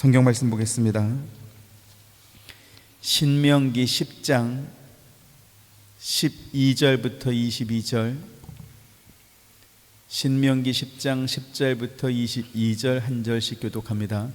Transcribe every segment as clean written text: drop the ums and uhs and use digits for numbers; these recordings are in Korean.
성경 말씀 보겠습니다. 신명기 10장 12절부터 22절, 신명기 10장 10절부터 22절 한 절씩 교독합니다.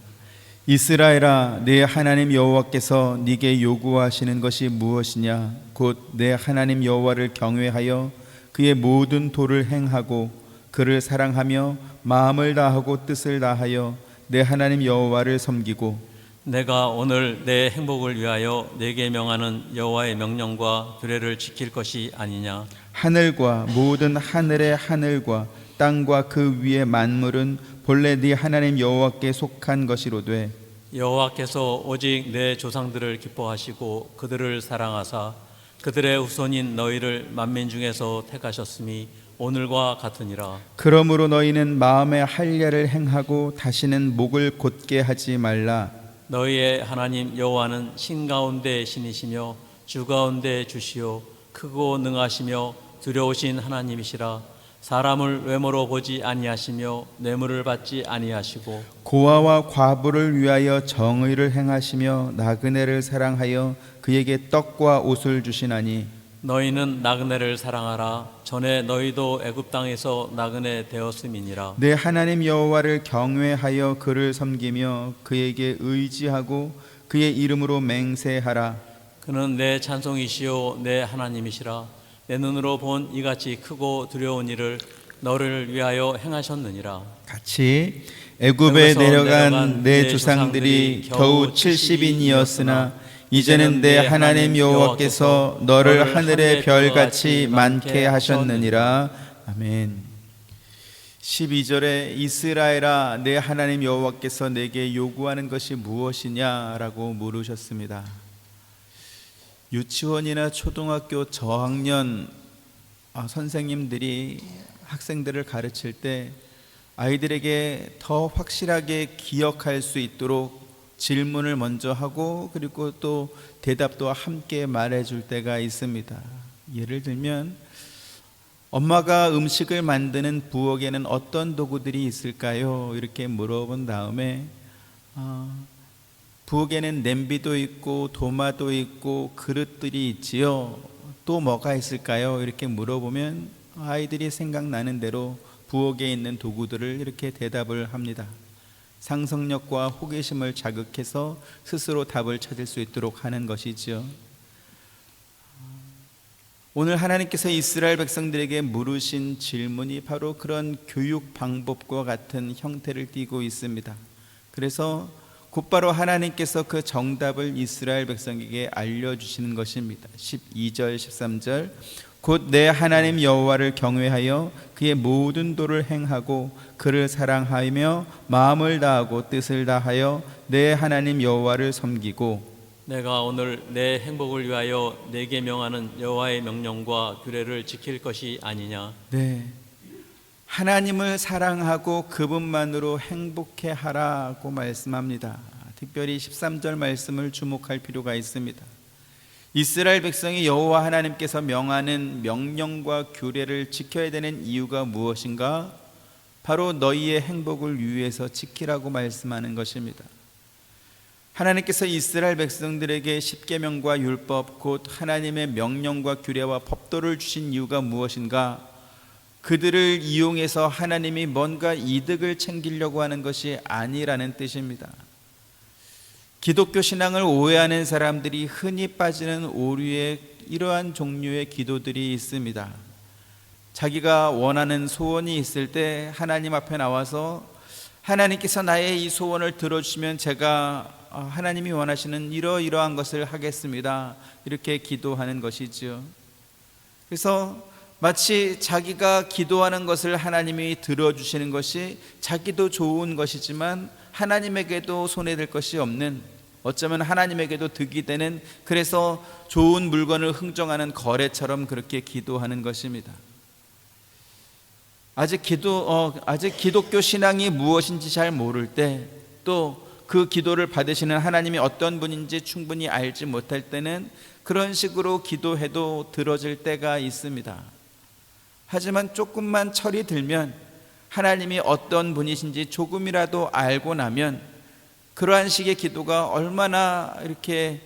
이스라엘아, 내 하나님 여호와께서 네게 요구하시는 것이 무엇이냐? 곧 내 하나님 여호와를 경외하여 그의 모든 도를 행하고 그를 사랑하며 마음을 다하고 뜻을 다하여 내 하나님 여호와를 섬기고, 내가 오늘 내 행복을 위하여 내게 명하는 여호와의 명령과 규례를 지킬 것이 아니냐? 하늘과 모든 하늘의 하늘과 땅과 그 위의 만물은 본래 네 하나님 여호와께 속한 것이로되, 여호와께서 오직 내 조상들을 기뻐하시고 그들을 사랑하사 그들의 후손인 너희를 만민 중에서 택하셨음이 오늘과 같으니라. 그러므로 너희는 마음의 할례를 행하고 다시는 목을 곧게 하지 말라. 너희의 하나님 여호와는 신 가운데 신이시며 주 가운데 주시요 크고 능하시며 두려우신 하나님이시라. 사람을 외모로 보지 아니하시며 뇌물을 받지 아니하시고 고아와 과부를 위하여 정의를 행하시며 나그네를 사랑하여 그에게 떡과 옷을 주시나니, 너희는 나그네를 사랑하라. 전에 너희도 애굽 땅에서 나그네 되었음이니라. 내 하나님 여호와를 경외하여 그를 섬기며 그에게 의지하고 그의 이름으로 맹세하라. 그는 내 찬송이시요 내 하나님이시라. 내 눈으로 본 이같이 크고 두려운 일을 너를 위하여 행하셨느니라. 같이 애굽에 내려간 내 조상들이 겨우 70인이었으나 이제는 내 하나님 여호와께서 너를 하늘의 별같이 많게 하셨느니라. 아멘. 12절에 이스라엘아, 내 하나님 여호와께서 내게 요구하는 것이 무엇이냐라고 물으셨습니다. 유치원이나 초등학교 저학년 선생님들이 학생들을 가르칠 때 아이들에게 더 확실하게 기억할 수 있도록 질문을 먼저 하고 그리고 또 대답도 함께 말해줄 때가 있습니다. 예를 들면, 엄마가 음식을 만드는 부엌에는 어떤 도구들이 있을까요? 이렇게 물어본 다음에 부엌에는 냄비도 있고 도마도 있고 그릇들이 있지요. 또 뭐가 있을까요? 이렇게 물어보면 아이들이 생각나는 대로 부엌에 있는 도구들을 이렇게 대답을 합니다. 상상력과 호기심을 자극해서 스스로 답을 찾을 수 있도록 하는 것이지요. 오늘 하나님께서 이스라엘 백성들에게 물으신 질문이 바로 그런 교육 방법과 같은 형태를 띠고 있습니다. 그래서 곧바로 하나님께서 그 정답을 이스라엘 백성에게 알려주시는 것입니다. 12절 13절, 곧 내 하나님 여호와를 경외하여 그의 모든 도를 행하고 그를 사랑하며 마음을 다하고 뜻을 다하여 내 하나님 여호와를 섬기고, 내가 오늘 내 행복을 위하여 내게 명하는 여호와의 명령과 규례를 지킬 것이 아니냐? 네, 하나님을 사랑하고 그분만으로 행복해 하라고 말씀합니다. 특별히 13절 말씀을 주목할 필요가 있습니다. 이스라엘 백성이 여호와 하나님께서 명하는 명령과 규례를 지켜야 되는 이유가 무엇인가? 바로 너희의 행복을 위해서 지키라고 말씀하는 것입니다. 하나님께서 이스라엘 백성들에게 십계명과 율법, 곧 하나님의 명령과 규례와 법도를 주신 이유가 무엇인가? 그들을 이용해서 하나님이 뭔가 이득을 챙기려고 하는 것이 아니라는 뜻입니다. 기독교 신앙을 오해하는 사람들이 흔히 빠지는 오류의 이러한 종류의 기도들이 있습니다. 자기가 원하는 소원이 있을 때 하나님 앞에 나와서 하나님께서 나의 이 소원을 들어주시면 제가 하나님이 원하시는 이러이러한 것을 하겠습니다, 이렇게 기도하는 것이죠. 그래서 마치 자기가 기도하는 것을 하나님이 들어주시는 것이 자기도 좋은 것이지만 하나님에게도 손해될 것이 없는, 어쩌면 하나님에게도 득이 되는, 그래서 좋은 물건을 흥정하는 거래처럼 그렇게 기도하는 것입니다. 아직 기독교 신앙이 무엇인지 잘 모를 때, 또 그 기도를 받으시는 하나님이 어떤 분인지 충분히 알지 못할 때는 그런 식으로 기도해도 들어질 때가 있습니다. 하지만 조금만 철이 들면, 하나님이 어떤 분이신지 조금이라도 알고 나면 그러한 식의 기도가 얼마나 이렇게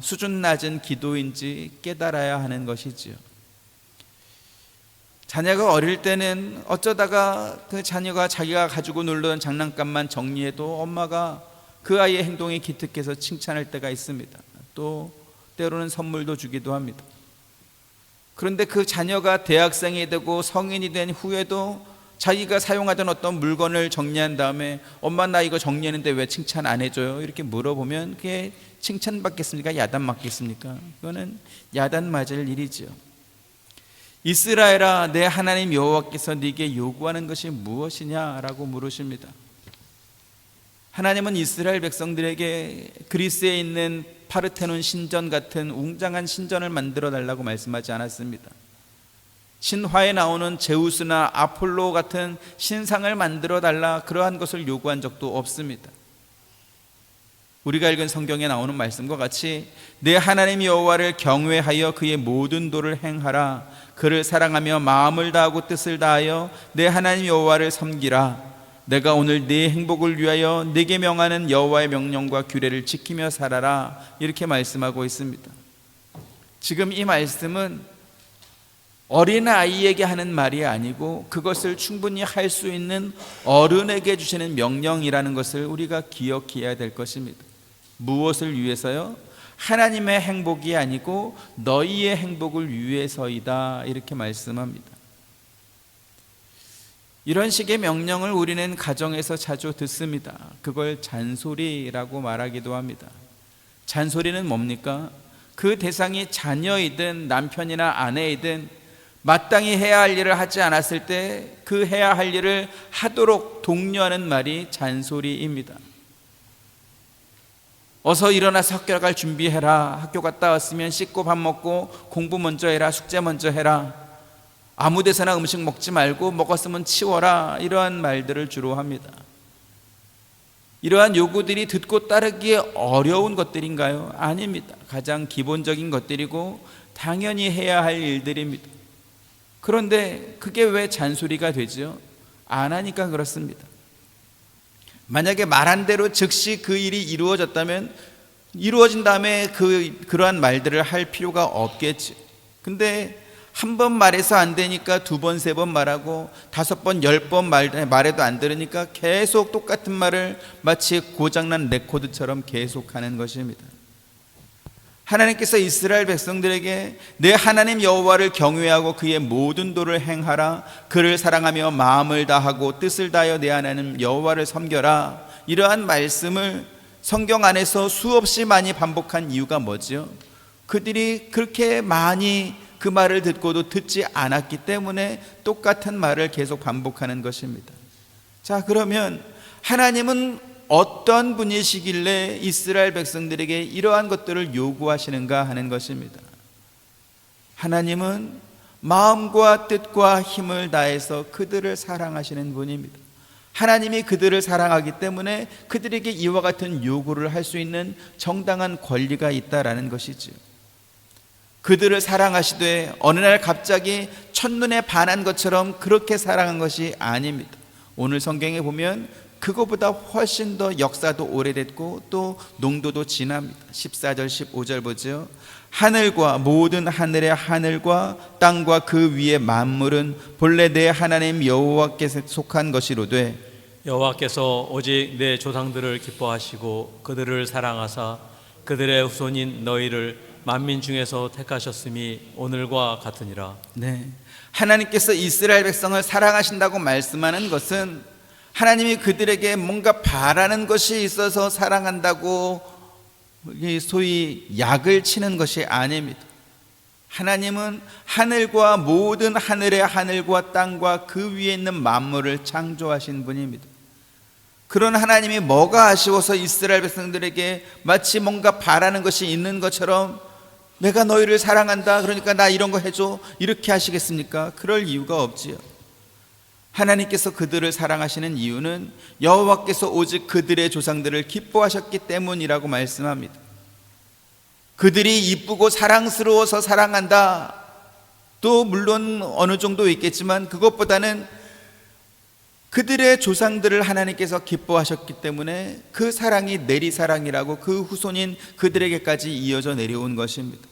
수준 낮은 기도인지 깨달아야 하는 것이지요. 자녀가 어릴 때는 어쩌다가 그 자녀가 자기가 가지고 놀던 장난감만 정리해도 엄마가 그 아이의 행동이 기특해서 칭찬할 때가 있습니다. 또 때로는 선물도 주기도 합니다. 그런데 그 자녀가 대학생이 되고 성인이 된 후에도 자기가 사용하던 어떤 물건을 정리한 다음에 엄마 나 이거 정리했는데 왜 칭찬 안 해줘요? 이렇게 물어보면 그게 칭찬 받겠습니까? 야단 맞겠습니까? 그거는 야단 맞을 일이죠. 이스라엘아, 내 하나님 여호와께서 네게 요구하는 것이 무엇이냐라고 물으십니다. 하나님은 이스라엘 백성들에게 그리스에 있는 파르테논 신전 같은 웅장한 신전을 만들어 달라고 말씀하지 않았습니다. 신화에 나오는 제우스나 아폴로 같은 신상을 만들어 달라 그러한 것을 요구한 적도 없습니다. 우리가 읽은 성경에 나오는 말씀과 같이 내 하나님 여호와를 경외하여 그의 모든 도를 행하라. 그를 사랑하며 마음을 다하고 뜻을 다하여 내 하나님 여호와를 섬기라. 내가 오늘 네 행복을 위하여 네게 명하는 여호와의 명령과 규례를 지키며 살아라. 이렇게 말씀하고 있습니다. 지금 이 말씀은 어린아이에게 하는 말이 아니고 그것을 충분히 할 수 있는 어른에게 주시는 명령이라는 것을 우리가 기억해야 될 것입니다. 무엇을 위해서요? 하나님의 행복이 아니고 너희의 행복을 위해서이다. 이렇게 말씀합니다. 이런 식의 명령을 우리는 가정에서 자주 듣습니다. 그걸 잔소리라고 말하기도 합니다. 잔소리는 뭡니까? 그 대상이 자녀이든 남편이나 아내이든 마땅히 해야 할 일을 하지 않았을 때 그 해야 할 일을 하도록 독려하는 말이 잔소리입니다. 어서 일어나서 학교 갈 준비해라. 학교 갔다 왔으면 씻고 밥 먹고 공부 먼저 해라. 숙제 먼저 해라. 아무 데서나 음식 먹지 말고 먹었으면 치워라. 이러한 말들을 주로 합니다. 이러한 요구들이 듣고 따르기에 어려운 것들인가요? 아닙니다. 가장 기본적인 것들이고 당연히 해야 할 일들입니다. 그런데 그게 왜 잔소리가 되죠? 안 하니까 그렇습니다. 만약에 말한 대로 즉시 그 일이 이루어졌다면 이루어진 다음에 그러한 말들을 할 필요가 없겠지. 근데 한 번 말해서 안 되니까 두 번, 세 번 말하고 5번, 10번 말해도 안 들으니까 계속 똑같은 말을 마치 고장난 레코드처럼 계속하는 것입니다. 하나님께서 이스라엘 백성들에게 내 하나님 여호와를 경외하고 그의 모든 도를 행하라. 그를 사랑하며 마음을 다하고 뜻을 다하여 내 하나님 여호와를 섬겨라. 이러한 말씀을 성경 안에서 수없이 많이 반복한 이유가 뭐죠? 그들이 그렇게 많이 그 말을 듣고도 듣지 않았기 때문에 똑같은 말을 계속 반복하는 것입니다. 자, 그러면 하나님은 어떤 분이시길래 이스라엘 백성들에게 이러한 것들을 요구하시는가 하는 것입니다. 하나님은 마음과 뜻과 힘을 다해서 그들을 사랑하시는 분입니다. 하나님이 그들을 사랑하기 때문에 그들에게 이와 같은 요구를 할 수 있는 정당한 권리가 있다라는 것이지요. 그들을 사랑하시되 어느 날 갑자기 첫눈에 반한 것처럼 그렇게 사랑한 것이 아닙니다. 오늘 성경에 보면 그거보다 훨씬 더 역사도 오래됐고 또 농도도 진합니다. 14절 15절 보죠. 하늘과 모든 하늘의 하늘과 땅과 그 위의 만물은 본래 내 하나님 여호와께서 속한 것이로되 여호와께서 오직 내 조상들을 기뻐하시고 그들을 사랑하사 그들의 후손인 너희를 만민 중에서 택하셨음이 오늘과 같으니라. 네, 하나님께서 이스라엘 백성을 사랑하신다고 말씀하는 것은 하나님이 그들에게 뭔가 바라는 것이 있어서 사랑한다고 소위 약을 치는 것이 아닙니다. 하나님은 하늘과 모든 하늘의 하늘과 땅과 그 위에 있는 만물을 창조하신 분입니다. 그런 하나님이 뭐가 아쉬워서 이스라엘 백성들에게 마치 뭔가 바라는 것이 있는 것처럼 내가 너희를 사랑한다 그러니까 나 이런 거 해줘 이렇게 하시겠습니까? 그럴 이유가 없지요. 하나님께서 그들을 사랑하시는 이유는 여호와께서 오직 그들의 조상들을 기뻐하셨기 때문이라고 말씀합니다. 그들이 이쁘고 사랑스러워서 사랑한다. 또 물론 어느 정도 있겠지만 그것보다는 그들의 조상들을 하나님께서 기뻐하셨기 때문에 그 사랑이 내리사랑이라고 그 후손인 그들에게까지 이어져 내려온 것입니다.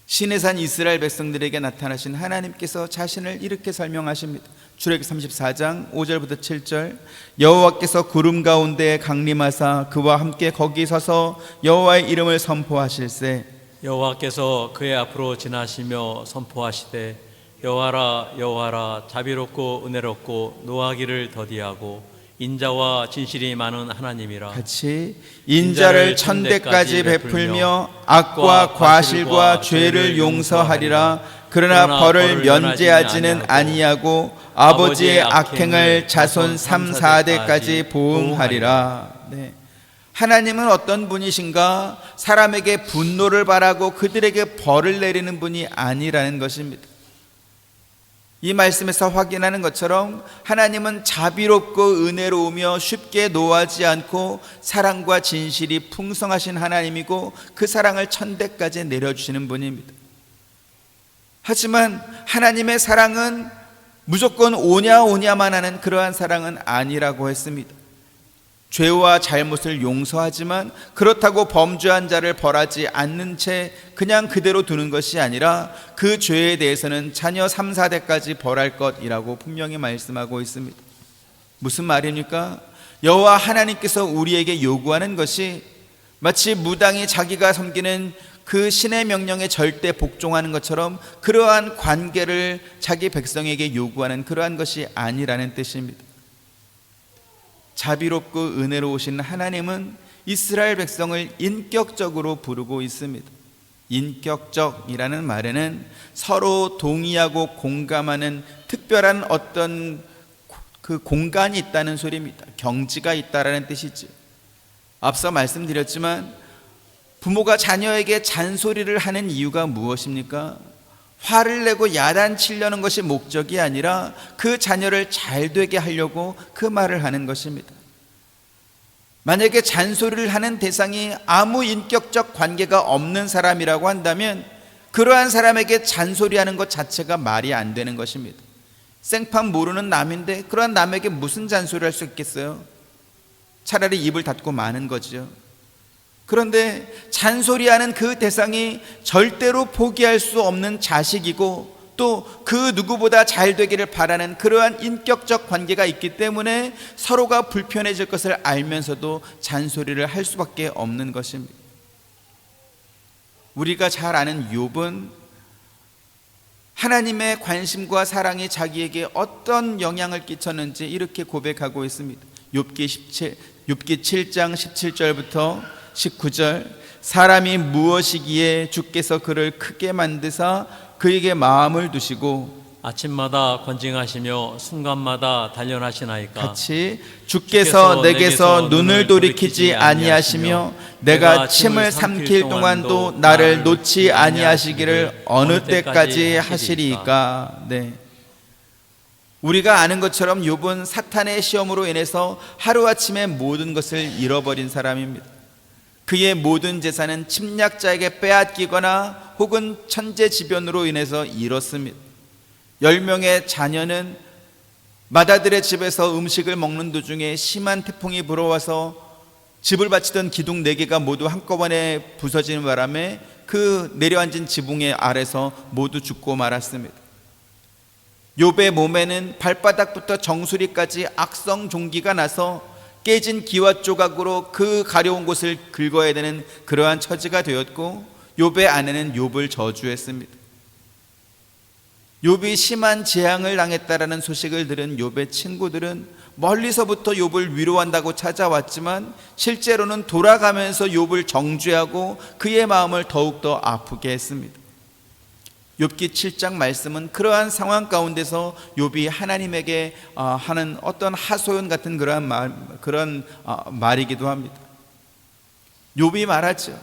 시내산 이스라엘 백성들에게 나타나신 하나님께서 자신을 이렇게 설명하십니다. 출애굽기 34장 5절부터 7절. 여호와께서 구름 가운데 강림하사 그와 함께 거기 서서 여호와의 이름을 선포하실세. 여호와께서 그의 앞으로 지나시며 선포하시되 여호와라 여호와라 자비롭고 은혜롭고 노하기를 더디하고 인자와 진실이 많은 하나님이라. 같이 인자를 천대까지 베풀며 악과 과실과 죄를 용서하리라. 그러나 벌을 면제하지는 아니하고 아버지의 악행을 자손 3, 4대까지 보응하리라. 네. 하나님은 어떤 분이신가? 사람에게 분노를 바라고 그들에게 벌을 내리는 분이 아니라는 것입니다. 이 말씀에서 확인하는 것처럼 하나님은 자비롭고 은혜로우며 쉽게 노하지 않고 사랑과 진실이 풍성하신 하나님이고 그 사랑을 천대까지 내려주시는 분입니다. 하지만 하나님의 사랑은 무조건 오냐오냐만 하는 그러한 사랑은 아니라고 했습니다. 죄와 잘못을 용서하지만 그렇다고 범죄한 자를 벌하지 않는 채 그냥 그대로 두는 것이 아니라 그 죄에 대해서는 자녀 3, 4대까지 벌할 것이라고 분명히 말씀하고 있습니다. 무슨 말입니까? 여호와 하나님께서 우리에게 요구하는 것이 마치 무당이 자기가 섬기는 그 신의 명령에 절대 복종하는 것처럼 그러한 관계를 자기 백성에게 요구하는 그러한 것이 아니라는 뜻입니다. 자비롭고 은혜로우신 하나님은 이스라엘 백성을 인격적으로 부르고 있습니다. 인격적이라는 말에는 서로 동의하고 공감하는 특별한 어떤 그 공간이 있다는 소리입니다. 경지가 있다라는 뜻이죠. 앞서 말씀드렸지만 부모가 자녀에게 잔소리를 하는 이유가 무엇입니까? 화를 내고 야단치려는 것이 목적이 아니라 그 자녀를 잘 되게 하려고 그 말을 하는 것입니다. 만약에 잔소리를 하는 대상이 아무 인격적 관계가 없는 사람이라고 한다면 그러한 사람에게 잔소리하는 것 자체가 말이 안 되는 것입니다. 생판 모르는 남인데 그러한 남에게 무슨 잔소리를 할 수 있겠어요? 차라리 입을 닫고 마는 거죠. 그런데 잔소리하는 그 대상이 절대로 포기할 수 없는 자식이고 또 그 누구보다 잘 되기를 바라는 그러한 인격적 관계가 있기 때문에 서로가 불편해질 것을 알면서도 잔소리를 할 수밖에 없는 것입니다. 우리가 잘 아는 욥은 하나님의 관심과 사랑이 자기에게 어떤 영향을 끼쳤는지 이렇게 고백하고 있습니다. 욥기 7장 17절부터 19절. 사람이 무엇이기에 주께서 그를 크게 만드사 그에게 마음을 두시고 아침마다 건징하시며 순간마다 단련하시나이까. 같이 주께서 내게서 눈을 돌이키지 아니하시며 내가 침을 삼킬 동안도 나를 놓지 아니하시기를 어느 때까지 하시리이까. 네. 우리가 아는 것처럼 욥은 사탄의 시험으로 인해서 하루아침에 모든 것을 잃어버린 사람입니다. 그의 모든 재산은 침략자에게 빼앗기거나 혹은 천재지변으로 인해서 잃었습니다. 10명의 자녀는 맏아들의 집에서 음식을 먹는 도중에 심한 태풍이 불어와서 집을 바치던 기둥 4개가 모두 한꺼번에 부서지는 바람에 그 내려앉은 지붕의 아래서 모두 죽고 말았습니다. 욥의 몸에는 발바닥부터 정수리까지 악성 종기가 나서 깨진 기와 조각으로 그 가려운 곳을 긁어야 되는 그러한 처지가 되었고 욥의 아내는 욥을 저주했습니다. 욥이 심한 재앙을 당했다라는 소식을 들은 욥의 친구들은 멀리서부터 욥을 위로한다고 찾아왔지만 실제로는 돌아가면서 욥을 정죄하고 그의 마음을 더욱더 아프게 했습니다. 욥기 7장 말씀은 그러한 상황 가운데서 욥이 하나님에게 하는 어떤 하소연 같은 그런 말이기도 합니다. 욥이 말하죠.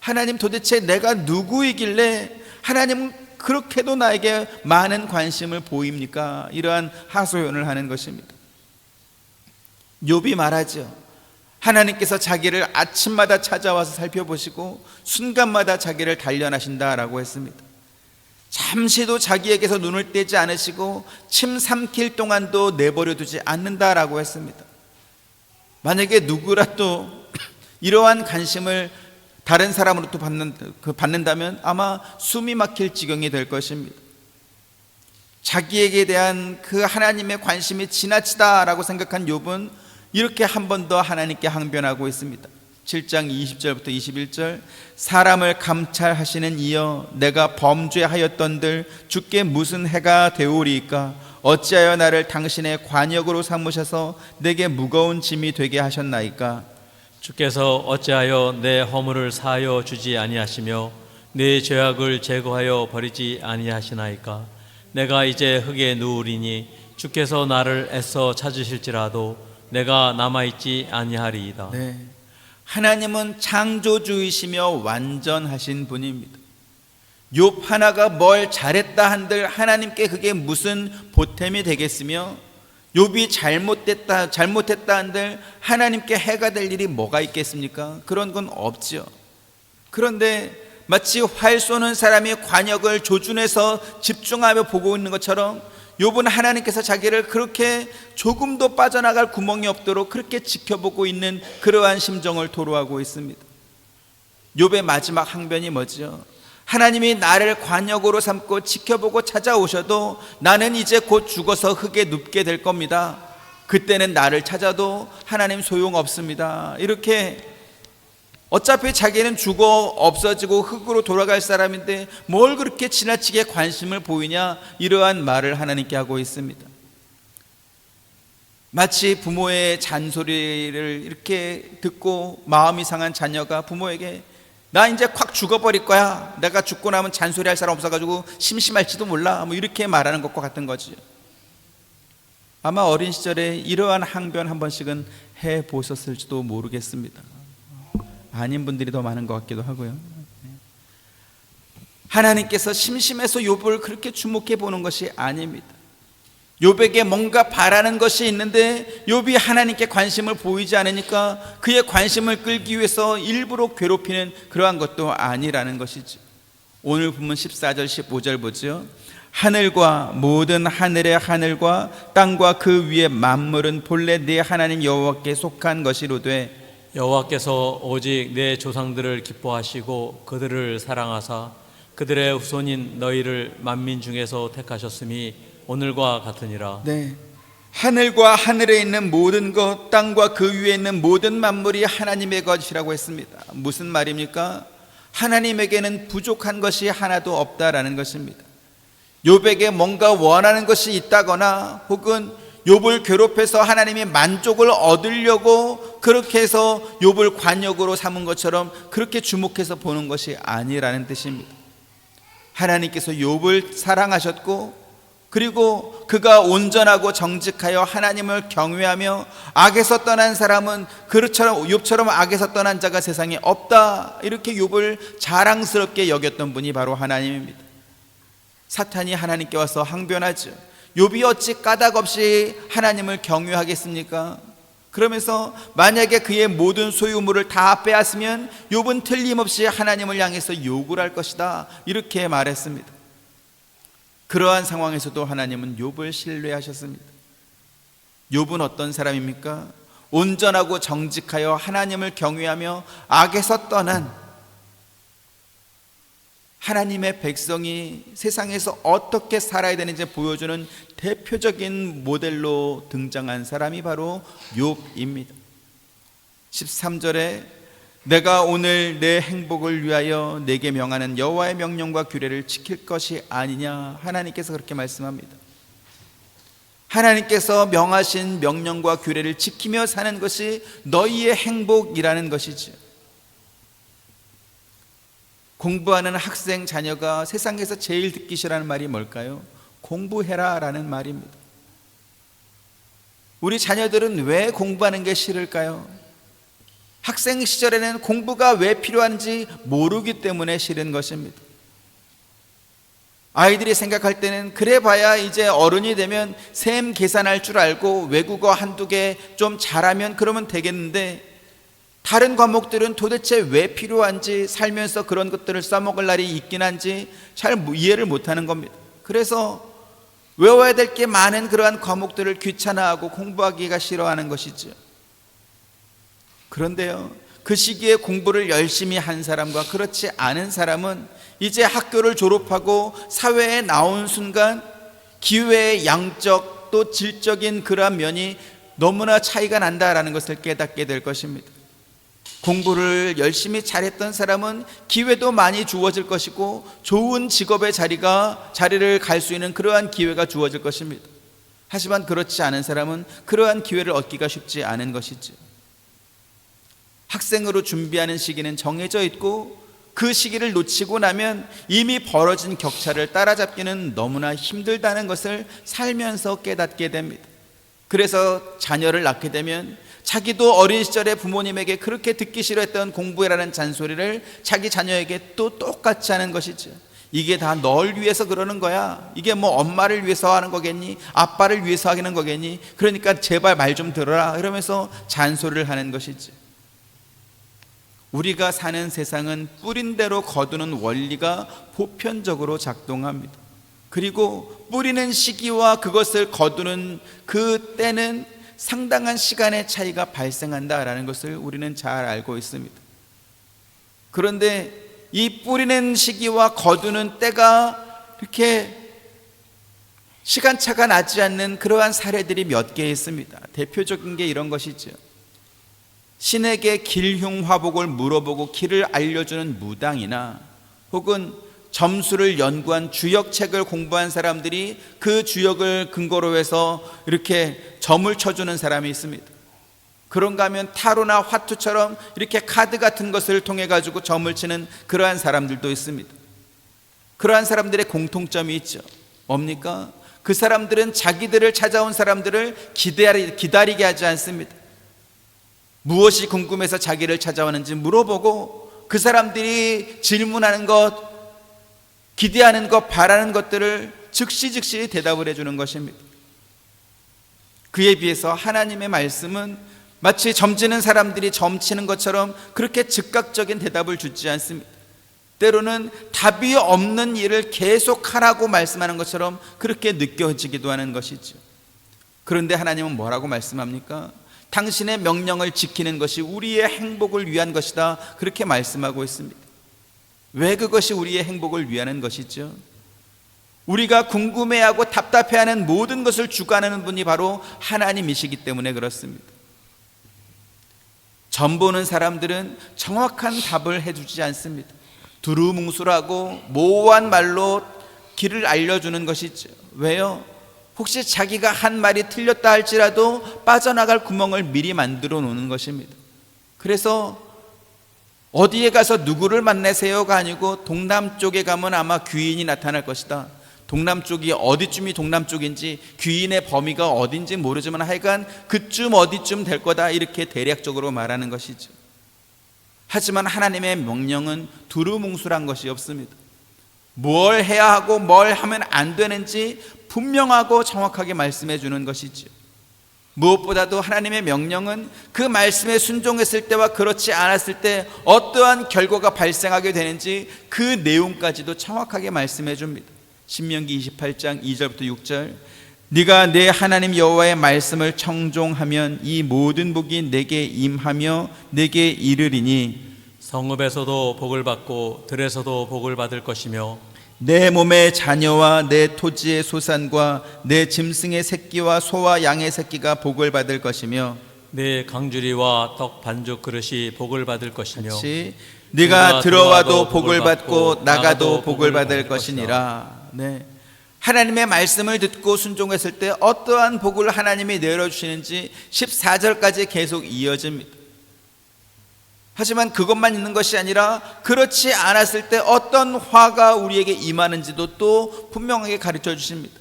하나님, 도대체 내가 누구이길래 하나님은 그렇게도 나에게 많은 관심을 보입니까? 이러한 하소연을 하는 것입니다. 욥이 말하죠. 하나님께서 자기를 아침마다 찾아와서 살펴보시고 순간마다 자기를 단련하신다라고 했습니다. 잠시도 자기에게서 눈을 떼지 않으시고 침 삼킬 동안도 내버려 두지 않는다라고 했습니다. 만약에 누구라도 이러한 관심을 다른 사람으로부터 받는다면 아마 숨이 막힐 지경이 될 것입니다. 자기에게 대한 그 하나님의 관심이 지나치다라고 생각한 욥은 이렇게 한 번 더 하나님께 항변하고 있습니다. 7장 20절부터 21절. 사람을 감찰하시는 이여, 내가 범죄하였던들 주께 무슨 해가 되오리이까? 어찌하여 나를 당신의 관역으로 삼으셔서 내게 무거운 짐이 되게 하셨나이까? 주께서 어찌하여 내 허물을 사하여 주지 아니하시며 내 죄악을 제거하여 버리지 아니하시나이까? 내가 이제 흙에 누우리니 주께서 나를 애써 찾으실지라도 내가 남아있지 아니하리이다. 네, 하나님은 창조주이시며 완전하신 분입니다. 욥 하나가 뭘 잘했다 한들 하나님께 그게 무슨 보탬이 되겠으며, 욥이 잘못했다 한들 하나님께 해가 될 일이 뭐가 있겠습니까? 그런 건 없지요. 그런데 마치 활 쏘는 사람이 관역을 조준해서 집중하며 보고 있는 것처럼 욥은 하나님께서 자기를 그렇게 조금도 빠져나갈 구멍이 없도록 그렇게 지켜보고 있는 그러한 심정을 토로하고 있습니다. 욥의 마지막 항변이 뭐죠? 하나님이 나를 관역으로 삼고 지켜보고 찾아오셔도 나는 이제 곧 죽어서 흙에 눕게 될 겁니다. 그때는 나를 찾아도 하나님 소용없습니다. 이렇게 어차피 자기는 죽어 없어지고 흙으로 돌아갈 사람인데 뭘 그렇게 지나치게 관심을 보이냐, 이러한 말을 하나님께 하고 있습니다. 마치 부모의 잔소리를 이렇게 듣고 마음이 상한 자녀가 부모에게 나 이제 콱 죽어버릴 거야, 내가 죽고 나면 잔소리할 사람 없어가지고 심심할지도 몰라, 뭐 이렇게 말하는 것과 같은 거지. 아마 어린 시절에 이러한 항변 한 번씩은 해보셨을지도 모르겠습니다. 아닌 분들이 더 많은 것 같기도 하고요. 하나님께서 심심해서 욥을 그렇게 주목해 보는 것이 아닙니다. 욥에게 뭔가 바라는 것이 있는데 욥이 하나님께 관심을 보이지 않으니까 그의 관심을 끌기 위해서 일부러 괴롭히는 그러한 것도 아니라는 것이죠. 오늘 본문 14절 15절 보죠. 하늘과 모든 하늘의 하늘과 땅과 그 위의 만물은 본래 네 하나님 여호와께 속한 것이로되 여호와께서 오직 내 조상들을 기뻐하시고 그들을 사랑하사 그들의 후손인 너희를 만민 중에서 택하셨음이 오늘과 같으니라. 네, 하늘과 하늘에 있는 모든 것, 땅과 그 위에 있는 모든 만물이 하나님의 것이라고 했습니다. 무슨 말입니까? 하나님에게는 부족한 것이 하나도 없다라는 것입니다. 욥에게 뭔가 원하는 것이 있다거나 혹은 욥을 괴롭혀서 하나님이 만족을 얻으려고 그렇게 해서 욥을 관역으로 삼은 것처럼 그렇게 주목해서 보는 것이 아니라는 뜻입니다. 하나님께서 욥을 사랑하셨고 그리고 그가 온전하고 정직하여 하나님을 경외하며 악에서 떠난 사람은 그처럼 욥처럼 악에서 떠난 자가 세상에 없다, 이렇게 욥을 자랑스럽게 여겼던 분이 바로 하나님입니다. 사탄이 하나님께 와서 항변하죠. 욥이 어찌 까닭없이 하나님을 경외하겠습니까? 그러면서 만약에 그의 모든 소유물을 다 빼앗으면 욥은 틀림없이 하나님을 향해서 욕을 할 것이다, 이렇게 말했습니다. 그러한 상황에서도 하나님은 욥을 신뢰하셨습니다. 욥은 어떤 사람입니까? 온전하고 정직하여 하나님을 경외하며 악에서 떠난 하나님의 백성이 세상에서 어떻게 살아야 되는지 보여주는 대표적인 모델로 등장한 사람이 바로 욥입니다. 13절에 내가 오늘 내 행복을 위하여 내게 명하는 여호와의 명령과 규례를 지킬 것이 아니냐, 하나님께서 그렇게 말씀합니다. 하나님께서 명하신 명령과 규례를 지키며 사는 것이 너희의 행복이라는 것이죠. 공부하는 학생 자녀가 세상에서 제일 듣기 싫어하는 말이 뭘까요? 공부해라 라는 말입니다. 우리 자녀들은 왜 공부하는 게 싫을까요? 학생 시절에는 공부가 왜 필요한지 모르기 때문에 싫은 것입니다. 아이들이 생각할 때는 그래 봐야 이제 어른이 되면 셈 계산할 줄 알고 외국어 한두 개 좀 잘하면 그러면 되겠는데, 다른 과목들은 도대체 왜 필요한지, 살면서 그런 것들을 써먹을 날이 있긴 한지 잘 이해를 못하는 겁니다. 그래서 외워야 될 게 많은 그러한 과목들을 귀찮아하고 공부하기가 싫어하는 것이죠. 그런데요, 그 시기에 공부를 열심히 한 사람과 그렇지 않은 사람은 이제 학교를 졸업하고 사회에 나온 순간 기회의 양적 또 질적인 그러한 면이 너무나 차이가 난다라는 것을 깨닫게 될 것입니다. 공부를 열심히 잘했던 사람은 기회도 많이 주어질 것이고 좋은 직업의 자리를 갈 수 있는 그러한 기회가 주어질 것입니다. 하지만 그렇지 않은 사람은 그러한 기회를 얻기가 쉽지 않은 것이죠. 학생으로 준비하는 시기는 정해져 있고 그 시기를 놓치고 나면 이미 벌어진 격차를 따라잡기는 너무나 힘들다는 것을 살면서 깨닫게 됩니다. 그래서 자녀를 낳게 되면 자기도 어린 시절에 부모님에게 그렇게 듣기 싫어했던 공부해라는 잔소리를 자기 자녀에게 또 똑같이 하는 것이죠. 이게 다 널 위해서 그러는 거야. 이게 뭐 엄마를 위해서 하는 거겠니? 아빠를 위해서 하는 거겠니? 그러니까 제발 말 좀 들어라. 이러면서 잔소리를 하는 것이죠. 우리가 사는 세상은 뿌린 대로 거두는 원리가 보편적으로 작동합니다. 그리고 뿌리는 시기와 그것을 거두는 그 때는 상당한 시간의 차이가 발생한다라는 것을 우리는 잘 알고 있습니다. 그런데 이 뿌리는 시기와 거두는 때가 이렇게 시간차가 나지 않는 그러한 사례들이 몇 개 있습니다. 대표적인 게 이런 것이죠. 신에게 길흉화복을 물어보고 길을 알려주는 무당이나 혹은 점수를 연구한 주역책을 공부한 사람들이 그 주역을 근거로 해서 이렇게 점을 쳐주는 사람이 있습니다. 그런가 하면 타로나 화투처럼 이렇게 카드 같은 것을 통해 가지고 점을 치는 그러한 사람들도 있습니다. 그러한 사람들의 공통점이 있죠. 뭡니까? 그 사람들은 자기들을 찾아온 사람들을 기다리게 하지 않습니다. 무엇이 궁금해서 자기를 찾아왔는지 물어보고 그 사람들이 질문하는 것, 기대하는 것, 바라는 것들을 즉시 대답을 해주는 것입니다. 그에 비해서 하나님의 말씀은 마치 점치는 사람들이 점치는 것처럼 그렇게 즉각적인 대답을 주지 않습니다. 때로는 답이 없는 일을 계속하라고 말씀하는 것처럼 그렇게 느껴지기도 하는 것이죠. 그런데 하나님은 뭐라고 말씀합니까? 당신의 명령을 지키는 것이 우리의 행복을 위한 것이다, 그렇게 말씀하고 있습니다. 왜 그것이 우리의 행복을 위하는 것이죠? 우리가 궁금해하고 답답해하는 모든 것을 주관하는 분이 바로 하나님이시기 때문에 그렇습니다. 점 보는 사람들은 정확한 답을 해주지 않습니다. 두루뭉술하고 모호한 말로 길을 알려주는 것이죠. 왜요? 혹시 자기가 한 말이 틀렸다 할지라도 빠져나갈 구멍을 미리 만들어 놓는 것입니다. 그래서 어디에 가서 누구를 만나세요가 아니고 동남쪽에 가면 아마 귀인이 나타날 것이다. 동남쪽이 어디쯤이 동남쪽인지 귀인의 범위가 어딘지 모르지만 하여간 그쯤 어디쯤 될 거다, 이렇게 대략적으로 말하는 것이죠. 하지만 하나님의 명령은 두루뭉술한 것이 없습니다. 뭘 해야 하고 뭘 하면 안 되는지 분명하고 정확하게 말씀해 주는 것이죠. 무엇보다도 하나님의 명령은 그 말씀에 순종했을 때와 그렇지 않았을 때 어떠한 결과가 발생하게 되는지 그 내용까지도 정확하게 말씀해 줍니다. 신명기 28장 2절부터 6절, 네가 내 하나님 여호와의 말씀을 청종하면 이 모든 복이 내게 임하며 내게 이르리니 성읍에서도 복을 받고 들에서도 복을 받을 것이며 내 몸의 자녀와 내 토지의 소산과 내 짐승의 새끼와 소와 양의 새끼가 복을 받을 것이며 내 강주리와 떡 반죽 그릇이 복을 받을 것이며 같이 네가 들어와도 복을 받고 나가도 복을 받을 것이니라. 네. 하나님의 말씀을 듣고 순종했을 때 어떠한 복을 하나님이 내려주시는지 14절까지 계속 이어집니다. 하지만 그것만 있는 것이 아니라 그렇지 않았을 때 어떤 화가 우리에게 임하는지도 또 분명하게 가르쳐 주십니다.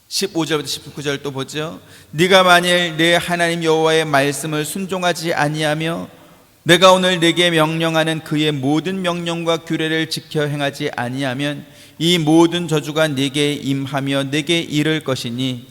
15절부터 19절 또 보죠. 네가 만일 내 하나님 여호와의 말씀을 순종하지 아니하며 내가 오늘 네게 명령하는 그의 모든 명령과 규례를 지켜 행하지 아니하면 이 모든 저주가 네게 임하며 네게 이를 것이니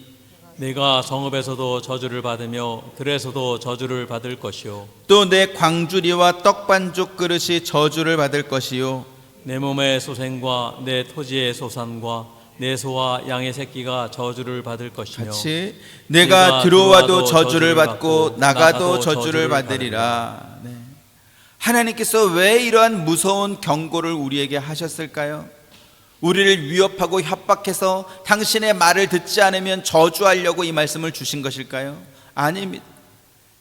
내가 성읍에서도 저주를 받으며 들에서도 저주를 받을 것이요 또 내 광주리와 떡반죽 그릇이 저주를 받을 것이요 내 몸의 소생과 내 토지의 소산과 내 소와 양의 새끼가 저주를 받을 것이며 같이 내가 들어와도 저주를 받고 나가도 저주를 받으리라. 네. 하나님께서 왜 이러한 무서운 경고를 우리에게 하셨을까요? 우리를 위협하고 협박해서 당신의 말을 듣지 않으면 저주하려고 이 말씀을 주신 것일까요? 아닙니다.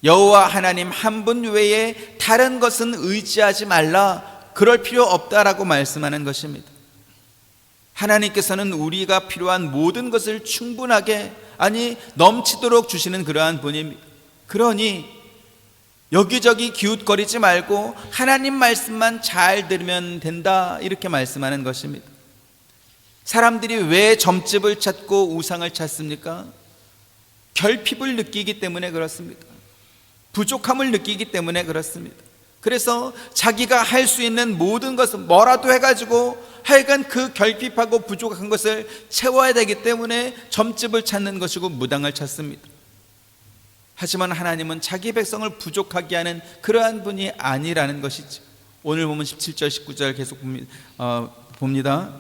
여호와 하나님 한 분 외에 다른 것은 의지하지 말라, 그럴 필요 없다라고 말씀하는 것입니다. 하나님께서는 우리가 필요한 모든 것을 충분하게, 아니 넘치도록 주시는 그러한 분입니다. 그러니 여기저기 기웃거리지 말고 하나님 말씀만 잘 들으면 된다, 이렇게 말씀하는 것입니다. 사람들이 왜 점집을 찾고 우상을 찾습니까? 결핍을 느끼기 때문에 그렇습니다. 부족함을 느끼기 때문에 그렇습니다. 그래서 자기가 할 수 있는 모든 것을 뭐라도 해가지고 하여간 그 결핍하고 부족한 것을 채워야 되기 때문에 점집을 찾는 것이고 무당을 찾습니다. 하지만 하나님은 자기 백성을 부족하게 하는 그러한 분이 아니라는 것이죠. 오늘 보면 17절 19절 계속 봅니다.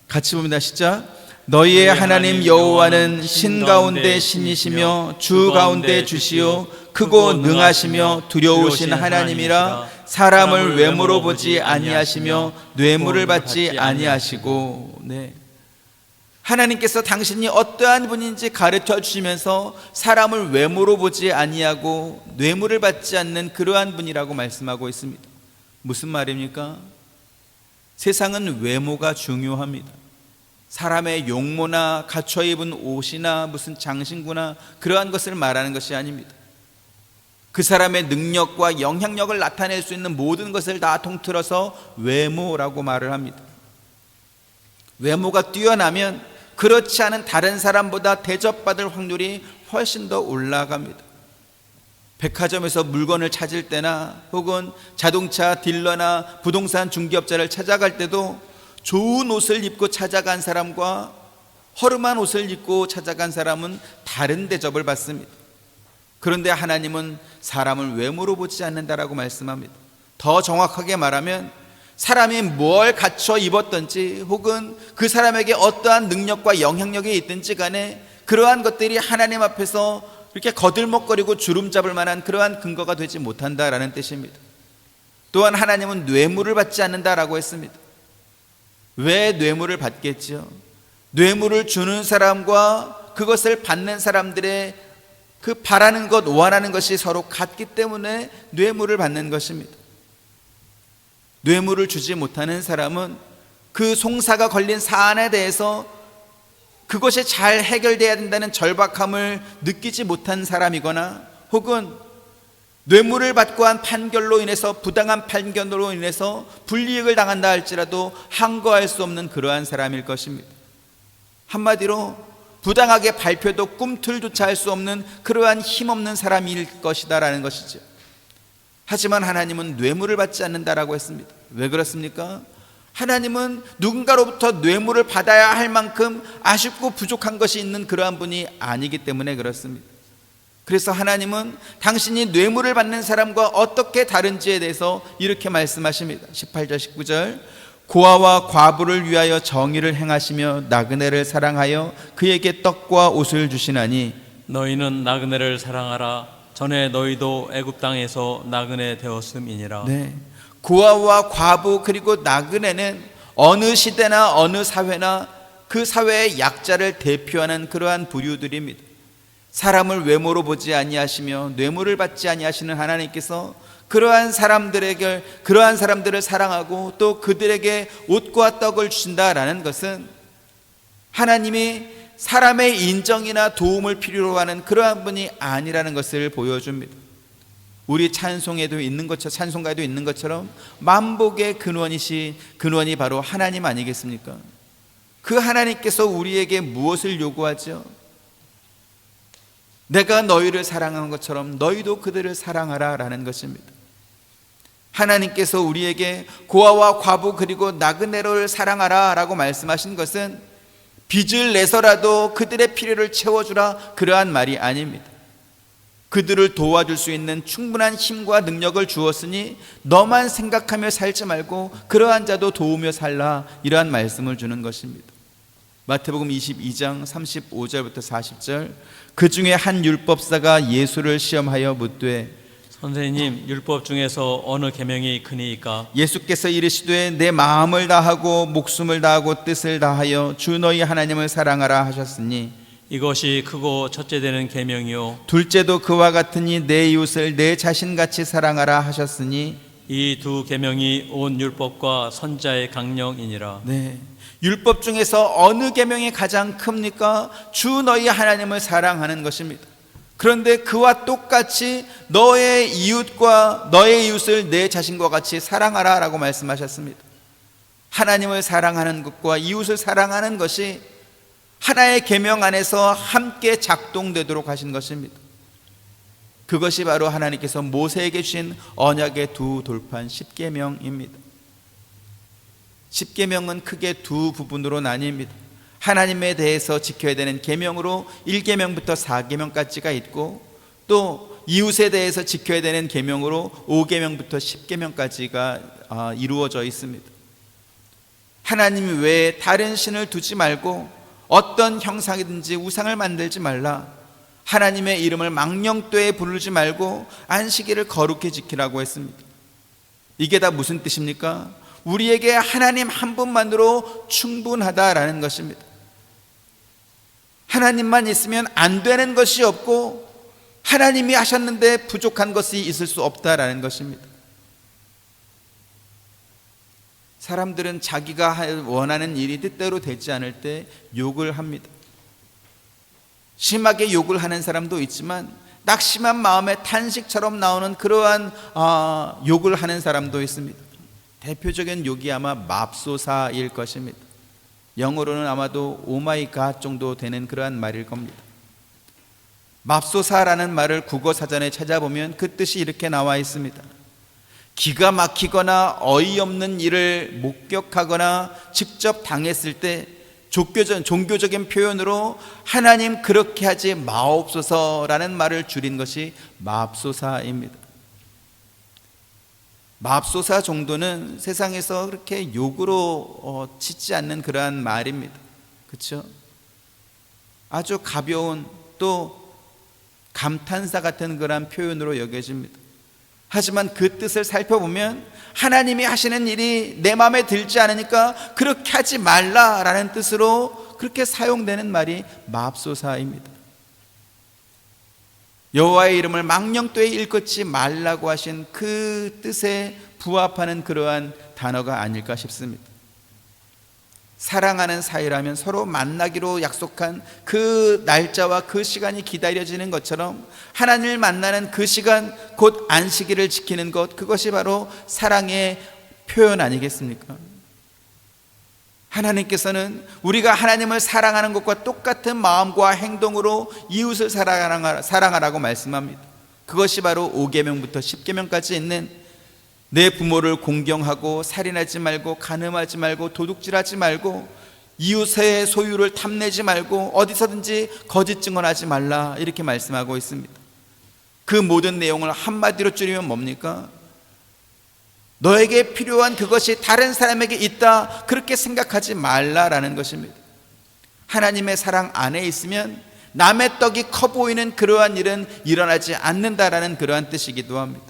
같이 봅니다. 시작. 너희의 하나님 여호와는 신 가운데 신이시며 주 가운데 주시요 크고 능하시며 두려우신 하나님이라 사람을 외모로 보지 아니하시며 뇌물을 받지 아니하시고. 네. 하나님께서 당신이 어떠한 분인지 가르쳐 주시면서 사람을 외모로 보지 아니하고 뇌물을 받지 않는 그러한 분이라고 말씀하고 있습니다. 무슨 말입니까? 세상은 외모가 중요합니다. 사람의 용모나 갖춰 입은 옷이나 무슨 장신구나 그러한 것을 말하는 것이 아닙니다. 그 사람의 능력과 영향력을 나타낼 수 있는 모든 것을 다 통틀어서 외모라고 말을 합니다. 외모가 뛰어나면 그렇지 않은 다른 사람보다 대접받을 확률이 훨씬 더 올라갑니다. 백화점에서 물건을 찾을 때나 혹은 자동차 딜러나 부동산 중개업자를 찾아갈 때도 좋은 옷을 입고 찾아간 사람과 허름한 옷을 입고 찾아간 사람은 다른 대접을 받습니다. 그런데 하나님은 사람을 외모로 보지 않는다라고 말씀합니다. 더 정확하게 말하면 사람이 뭘 갖춰 입었든지 혹은 그 사람에게 어떠한 능력과 영향력이 있든지 간에 그러한 것들이 하나님 앞에서 이렇게 거들먹거리고 주름 잡을 만한 그러한 근거가 되지 못한다라는 뜻입니다. 또한 하나님은 뇌물을 받지 않는다라고 했습니다. 왜 뇌물을 받겠죠? 뇌물을 주는 사람과 그것을 받는 사람들의 그 바라는 것, 원하는 것이 서로 같기 때문에 뇌물을 받는 것입니다. 뇌물을 주지 못하는 사람은 그 송사가 걸린 사안에 대해서 그것이 잘 해결돼야 된다는 절박함을 느끼지 못한 사람이거나 혹은 뇌물을 받고 한 판결로 인해서 부당한 판결로 인해서 불이익을 당한다 할지라도 항거할 수 없는 그러한 사람일 것입니다. 한마디로 부당하게 발표도 꿈틀조차 할 수 없는 그러한 힘없는 사람일 것이다라는 것이죠. 하지만 하나님은 뇌물을 받지 않는다라고 했습니다. 왜 그렇습니까? 하나님은 누군가로부터 뇌물을 받아야 할 만큼 아쉽고 부족한 것이 있는 그러한 분이 아니기 때문에 그렇습니다. 그래서 하나님은 당신이 뇌물을 받는 사람과 어떻게 다른지에 대해서 이렇게 말씀하십니다. 18절 19절 고아와 과부를 위하여 정의를 행하시며 나그네를 사랑하여 그에게 떡과 옷을 주시나니 너희는 나그네를 사랑하라. 전에 너희도 애굽 땅에서 나그네 되었음이니라. 네. 고아와 과부 그리고 나그네는 어느 시대나 어느 사회나 그 사회의 약자를 대표하는 그러한 부류들입니다. 사람을 외모로 보지 아니하시며 뇌물을 받지 아니하시는 하나님께서 그러한 사람들을 사랑하고 또 그들에게 옷과 떡을 주신다라는 것은 하나님이 사람의 인정이나 도움을 필요로 하는 그러한 분이 아니라는 것을 보여줍니다. 우리 찬송가에도 있는 것처럼 만복의 근원이 바로 하나님 아니겠습니까? 그 하나님께서 우리에게 무엇을 요구하죠? 내가 너희를 사랑한 것처럼 너희도 그들을 사랑하라 라는 것입니다. 하나님께서 우리에게 고아와 과부 그리고 나그네를 사랑하라 라고 말씀하신 것은 빚을 내서라도 그들의 필요를 채워주라, 그러한 말이 아닙니다. 그들을 도와줄 수 있는 충분한 힘과 능력을 주었으니 너만 생각하며 살지 말고 그러한 자도 도우며 살라, 이러한 말씀을 주는 것입니다. 마태복음 22장 35절부터 40절, 그 중에 한 율법사가 예수를 시험하여 묻되 선생님, 율법 중에서 어느 계명이 크니이까? 예수께서 이르시되 내 마음을 다하고 목숨을 다하고 뜻을 다하여 주 너희 하나님을 사랑하라 하셨으니 이것이 크고 첫째 되는 계명이요 둘째도 그와 같으니 내 이웃을 내 자신같이 사랑하라 하셨으니 이 두 계명이 온 율법과 선자의 강령이니라. 네, 율법 중에서 어느 계명이 가장 큽니까? 주 너희 하나님을 사랑하는 것입니다. 그런데 그와 똑같이 너의 이웃과 너의 이웃을 내 자신과 같이 사랑하라 라고 말씀하셨습니다. 하나님을 사랑하는 것과 이웃을 사랑하는 것이 하나의 계명 안에서 함께 작동되도록 하신 것입니다. 그것이 바로 하나님께서 모세에게 주신 언약의 두 돌판 10계명입니다. 10계명은 크게 두 부분으로 나뉩니다. 하나님에 대해서 지켜야 되는 계명으로 1계명부터 4계명까지가 있고, 또 이웃에 대해서 지켜야 되는 계명으로 5계명부터 10계명까지가 이루어져 있습니다. 하나님 외에 다른 신을 두지 말고 어떤 형상이든지 우상을 만들지 말라, 하나님의 이름을 망령되이 부르지 말고 안식일을 거룩히 지키라고 했습니다. 이게 다 무슨 뜻입니까? 우리에게 하나님 한 분만으로 충분하다라는 것입니다. 하나님만 있으면 안 되는 것이 없고 하나님이 하셨는데 부족한 것이 있을 수 없다라는 것입니다. 사람들은 자기가 원하는 일이 뜻대로 되지 않을 때 욕을 합니다. 심하게 욕을 하는 사람도 있지만 낙심한 마음에 탄식처럼 나오는 그러한 욕을 하는 사람도 있습니다. 대표적인 욕이 아마 맙소사일 것입니다. 영어로는 아마도 오마이갓 정도 되는 그러한 말일 겁니다. 맙소사라는 말을 국어사전에 찾아보면 그 뜻이 이렇게 나와 있습니다. 기가 막히거나 어이없는 일을 목격하거나 직접 당했을 때 종교적인 표현으로 하나님 그렇게 하지 마옵소서라는 말을 줄인 것이 맙소사입니다. 맙소사 정도는 세상에서 그렇게 욕으로 치지 않는 그러한 말입니다. 그렇죠? 아주 가벼운, 또 감탄사 같은 그러한 표현으로 여겨집니다. 하지만 그 뜻을 살펴보면 하나님이 하시는 일이 내 마음에 들지 않으니까 그렇게 하지 말라라는 뜻으로 그렇게 사용되는 말이 맙소사입니다. 여호와의 이름을 망령되이 일컫지 말라고 하신 그 뜻에 부합하는 그러한 단어가 아닐까 싶습니다. 사랑하는 사이라면 서로 만나기로 약속한 그 날짜와 그 시간이 기다려지는 것처럼 하나님을 만나는 그 시간, 곧 안식일을 지키는 것, 그것이 바로 사랑의 표현 아니겠습니까? 하나님께서는 우리가 하나님을 사랑하는 것과 똑같은 마음과 행동으로 이웃을 사랑하라고 말씀합니다. 그것이 바로 5계명부터 10계명까지 있는 내 부모를 공경하고 살인하지 말고 간음하지 말고 도둑질하지 말고 이웃의 소유를 탐내지 말고 어디서든지 거짓 증언하지 말라, 이렇게 말씀하고 있습니다. 그 모든 내용을 한마디로 줄이면 뭡니까? 너에게 필요한 그것이 다른 사람에게 있다, 그렇게 생각하지 말라라는 것입니다. 하나님의 사랑 안에 있으면 남의 떡이 커 보이는 그러한 일은 일어나지 않는다라는 그러한 뜻이기도 합니다.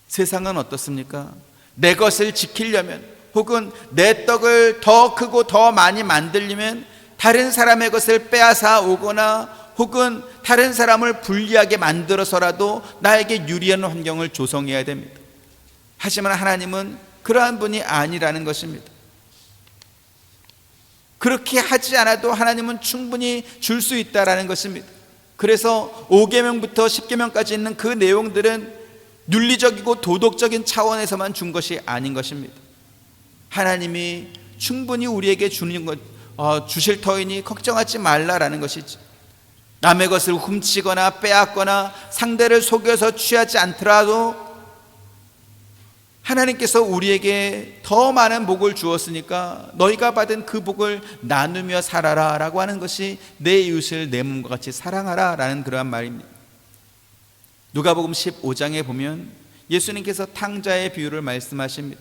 세상은 어떻습니까? 내 것을 지키려면, 혹은 내 떡을 더 크고 더 많이 만들려면 다른 사람의 것을 빼앗아 오거나 혹은 다른 사람을 불리하게 만들어서라도 나에게 유리한 환경을 조성해야 됩니다. 하지만 하나님은 그러한 분이 아니라는 것입니다. 그렇게 하지 않아도 하나님은 충분히 줄 수 있다라는 것입니다. 그래서 5계명부터 10계명까지 있는 그 내용들은 윤리적이고 도덕적인 차원에서만 준 것이 아닌 것입니다. 하나님이 충분히 우리에게 주는 것, 주실 터이니 걱정하지 말라라는 것이죠. 남의 것을 훔치거나 빼앗거나 상대를 속여서 취하지 않더라도 하나님께서 우리에게 더 많은 복을 주었으니까 너희가 받은 그 복을 나누며 살아라 라고 하는 것이 내 이웃을 내 몸과 같이 사랑하라 라는 그러한 말입니다. 누가복음 15장에 보면 예수님께서 탕자의 비유를 말씀하십니다.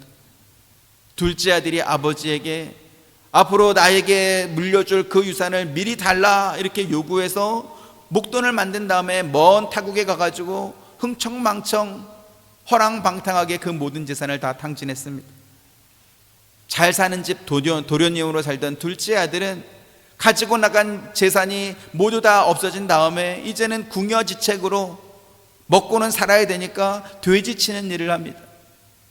둘째 아들이 아버지에게 앞으로 나에게 물려줄 그 유산을 미리 달라 이렇게 요구해서 목돈을 만든 다음에 먼 타국에 가가지고 흥청망청 허랑방탕하게 그 모든 재산을 다 탕진했습니다. 잘 사는 집 도련님으로 살던 둘째 아들은 가지고 나간 재산이 모두 다 없어진 다음에 이제는 궁여지책으로 먹고는 살아야 되니까 돼지 치는 일을 합니다.